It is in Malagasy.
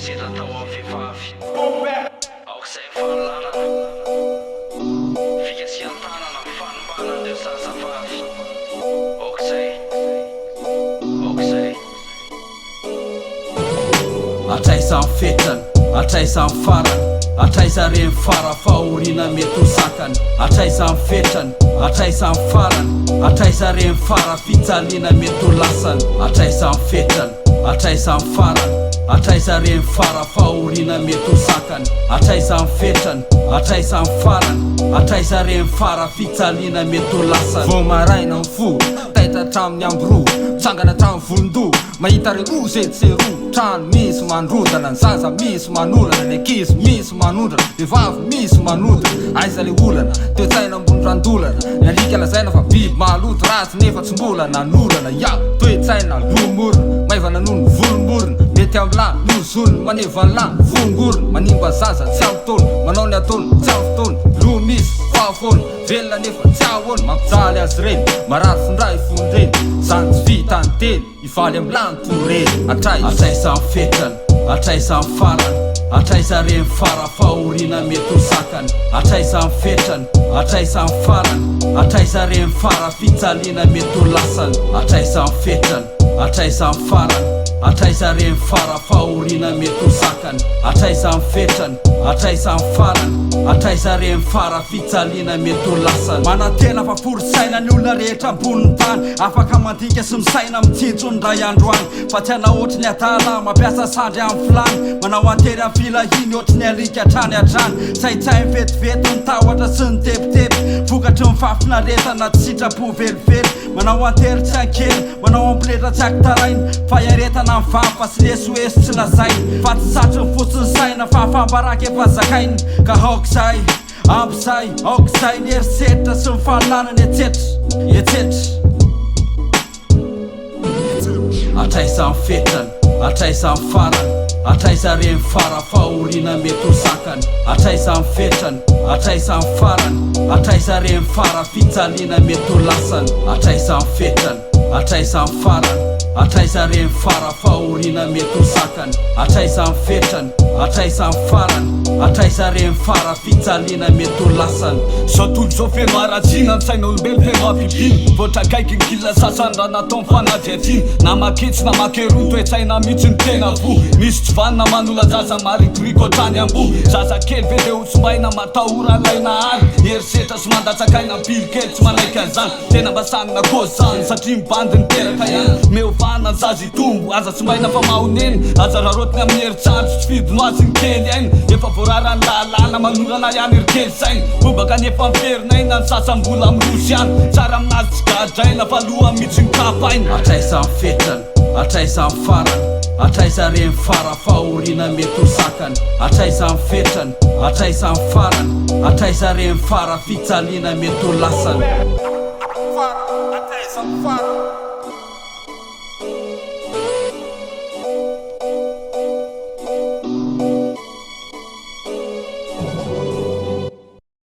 Sira tao am vehivavy aoka zay fahalalana fikasian-tanana amin'ny fanombanan'ireo zazavavy aok'izay atraiza amin'ny fetrany atraiza amin'ny farany atraiza reny fara fahoriana mety ho zakany atraiza amin'ny fetrany atraiza amin'ny farany atraiza reny fara fijaliana mety ho lasany atraiza amin'ny fetrany atraiza amin'ny farany atraiza reny fara fahoriana mety ho zakany atraiza amin'ny fetrany atraiza amin'ny farany atraiza reny fara fijaliana mety ho lasany vao maraina ny fo taita traminy amboro tsangana trano volondoha mahita reo zetsero trano misy mandrodana ny zaza misy manolana ny ankizy misy manondrana vehivavy misy manodana aiza le olana toetsaina ambony randolana ny alika lazaina fa biby maloto ratsy nefa tsy mbola nanolana ya toetsaina lomorona maivana noho ny volomborona mety amin'ny lany lozolony maneva ny lany vongorona manimba zaza tsy amin'ny tony manao ny ataony tsy amin'ny fotony lo misy fahafona velona nefa tsy ahoana mampijaly azy reny marary fondray fony reny zany tsy vita ny teny ivaly amin'ny lany toreny atraiza amin'ny fetrany atraiza amin'ny farany atraiza reny fara fahoriana mety ho zakany atraiza amin'ny fetrany atraiza amin'ny farany atraiza reny fara fijaliana mety ho lasany atraiza amin'ny fetrany atraiza amin'ny farany atraiza reny fara fahoriana mety ho zakany atraiza amin'ny fetrany atraiza amin'ny farany atraiza reny fara fijaliana mety ho lasany manantena fa forosaina ny olona rehetra amboniny tany afaka mandika sy misaina mitsitsony ray andro any fa tsy ana ohatry ny atala mampiasa sandry amin'ny filany manao antery amin'ny filahiny ohatry ny alika atrany atrany tsaitsay mivetivety ny tahotra sy ny tepitepy vokatry ny fafinaretana tsy sitrapo velively manao antery tsy ankely manao ampiletra tsy akitarainy fa iaretana amin'ny vavy fa sy lesoesy tsy lazainy fa tsy satry ny fotsiny saina fa fambaraka efa zakainy ka aok'izay ampizay aok'izay ny erisetritra sy ny fahalalana ny etsetra atraiza amin'ny fetrany atraiza amin'ny farany atraiza reny fara fahoriana mety ho zakany atraiza amin'ny fetrany atraiza amin'ny farany atraiza reny fara fijaliana mety ho lasany atraiza amin'ny fetrany atraiza amin'ny farany atraiza reny fara fahoriana mety ho zakany atraiza amin'ny fetrany atraiza amin'ny farany atraiza reny fara fijaliana mety ho lasany satolo zao feno aratsina ny saina olombelo feno apipiny voatra kaiky ny gila sasany raha natao ny fanadiadiny na maketsy na makeroa toetsaina mihitsy ny tena vo misy tsy vanina manola zaza marikoriko atrany ambo zaza kely ve de hotsombaina matahora laina any erisetra sy mandatsakaina mpily kely tsy manaiky an'izany tena mba sanina kozy zany satria mibandy ny teraka ihany mehovana ny zaza itombo aza tsombaina fa mahoneny aza rarotiny amin'ny herintsandro tsy fidino azy ny kely ainy efa voarara ny lalàna manorana ihany ery kely sainy obaka nefa miferinayna ny sasam-bola mirosy ihany tsara aminazy tsy gadraina fa loha mihitsy ny kapaina atraiza amin'ny fetrany atraiza amin'ny farany atraiza reny fara fahoriana mety ho zakany atraiza amin'ny fetrany atraiza amin'ny farany atraiza reny fara fijaliana mety ho lasany atraiza amin'ny farany